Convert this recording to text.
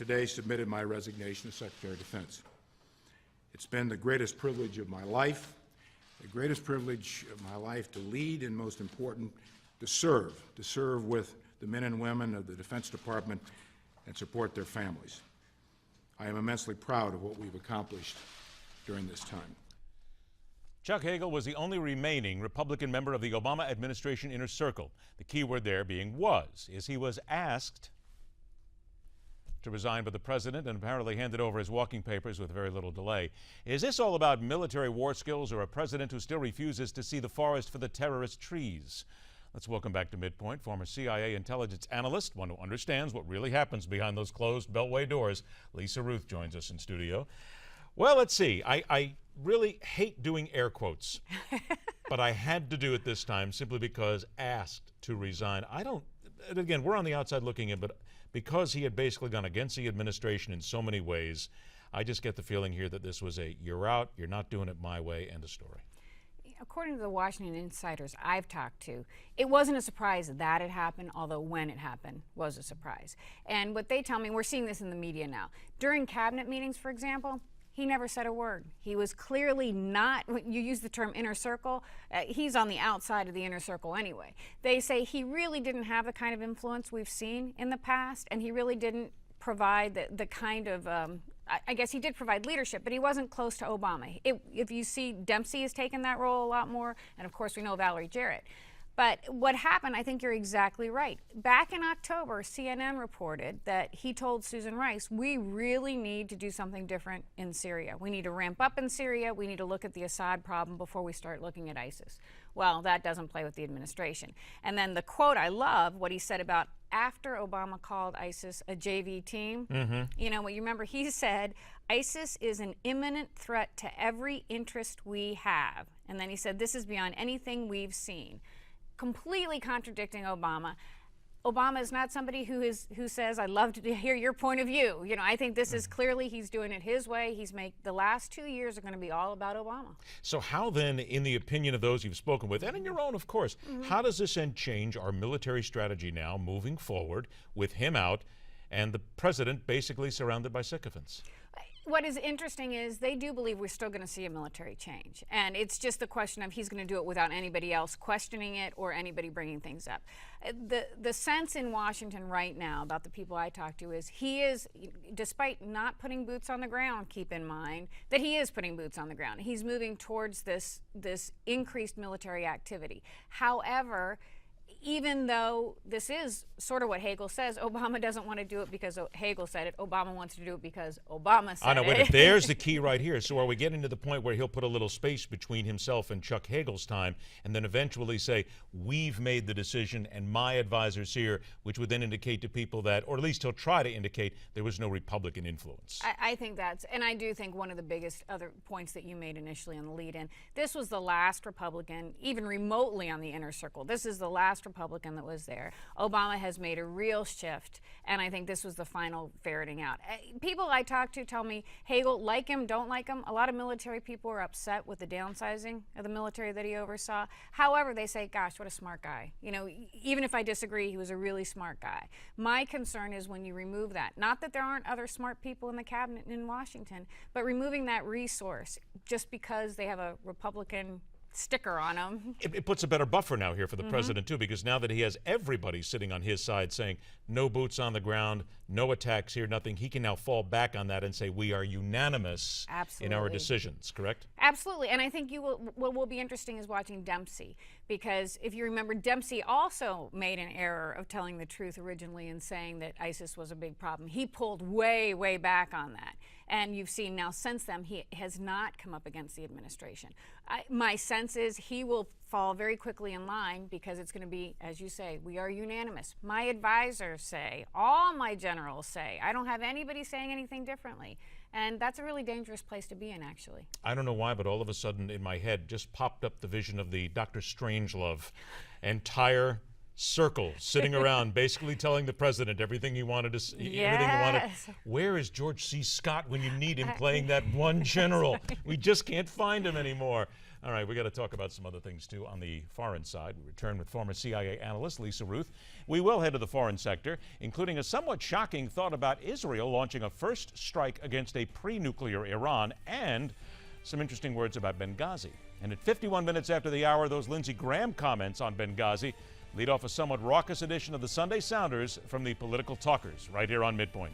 today submitted my resignation as Secretary of Defense. It's been the greatest privilege of my life, to lead, and most important, to serve with the men and women of the Defense Department and support their families. I am immensely proud of what we've accomplished during this time. Chuck Hagel was the only remaining Republican member of the Obama administration inner circle. The key word there being was, as he was asked to resign by the president and apparently handed over his walking papers with very little delay. Is this all about military war skills or a president who still refuses to see the forest for the terrorist trees? Let's welcome back to MidPoint former CIA intelligence analyst, one who understands what really happens behind those closed beltway doors. Lisa Ruth joins us in studio. Well, let's see. I really hate doing air quotes, but I had to do it this time simply because asked to resign. Again, we're on the outside looking in, but because he had basically gone against the administration in so many ways, I just get the feeling here that this was a you're out, you're not doing it my way, end of story. According to the Washington insiders I've talked to, it wasn't a surprise that it happened, although when it happened was a surprise. And what they tell me, we're seeing this in the media now, during cabinet meetings, for example, he never said a word. He was clearly not, you use the term inner circle, he's on the outside of the inner circle anyway. They say he really didn't have the kind of influence we've seen in the past, and he really didn't provide the kind of, I guess he did provide leadership, but he wasn't close to Obama. If you see, Dempsey has taken that role a lot more, and of course we know Valerie Jarrett. But what happened, I think you're exactly right. Back in October, CNN reported that he told Susan Rice, we really need to do something different in Syria. We need to ramp up in Syria. We need to look at the Assad problem before we start looking at ISIS. Well, that doesn't play with the administration. And then the quote I love, what he said about after Obama called ISIS a JV team. You know, what you remember he said, ISIS is an imminent threat to every interest we have. And then he said, this is beyond anything we've seen. Completely contradicting Obama. Obama is not somebody who says, I'd love to hear your point of view. You know, I think this is clearly he's doing it his way. The last 2 years are going to be all about Obama. So how then, in the opinion of those you've spoken with, and in your own, of course, how does this end change our military strategy now moving forward with him out and the president basically surrounded by sycophants? What is interesting is they do believe we're still going to see a military change. And it's just the question of he's going to do it without anybody else questioning it or anybody bringing things up. The sense in Washington right now about the people I talk to is he is, despite not putting boots on the ground, keep in mind that he is putting boots on the ground. He's moving towards this increased military activity. However, even though this is sort of what Hagel says, Obama doesn't want to do it because Hagel said it. Obama wants to do it because Obama said it. I know, wait, there's the key right here. So are we getting to the point where he'll put a little space between himself and Chuck Hagel's time and then eventually say, we've made the decision and my advisors here, which would then indicate to people that, or at least he'll try to indicate, there was no Republican influence? I think that's, and I do think one of the biggest other points that you made initially on the lead-in, this was the last Republican, even remotely on the inner circle. This is the last Republican that was there. Obama has made a real shift, and I think this was the final ferreting out. People I talk to tell me Hagel, like him, don't like him. A lot of military people are upset with the downsizing of the military that he oversaw. However, they say, gosh, what a smart guy. You know, even if I disagree, he was a really smart guy. My concern is when you remove that. Not that there aren't other smart people in the cabinet in Washington, but removing that resource just because they have a Republican sticker on him. It puts a better buffer now here for the president, too, because now that he has everybody sitting on his side saying, no boots on the ground, no attacks here, nothing, he can now fall back on that and say, we are unanimous in our decisions, correct? Absolutely. And I think what will be interesting is watching Dempsey, because if you remember, Dempsey also made an error of telling the truth originally and saying that ISIS was a big problem. He pulled way, way back on that. And you've seen now since then, he has not come up against the administration. My sense is he will fall very quickly in line because it's going to be, as you say, we are unanimous. My advisors say, all my generals say, I don't have anybody saying anything differently. And that's a really dangerous place to be in, actually. I don't know why, but all of a sudden in my head just popped up the vision of the Dr. Strangelove entire circle sitting around basically telling the president everything he wanted to see, everything he wanted. Where is George C. Scott when you need him playing that one general? We just can't find him anymore. All right, we got to talk about some other things too on the foreign side. We return with former CIA analyst Lisa Ruth. We will head to the foreign sector, including a somewhat shocking thought about Israel launching a first strike against a pre-nuclear Iran, and some interesting words about Benghazi. And at 51 minutes after the hour, those Lindsey Graham comments on Benghazi lead off a somewhat raucous edition of the Sunday Sounders from the Political Talkers right here on MidPoint.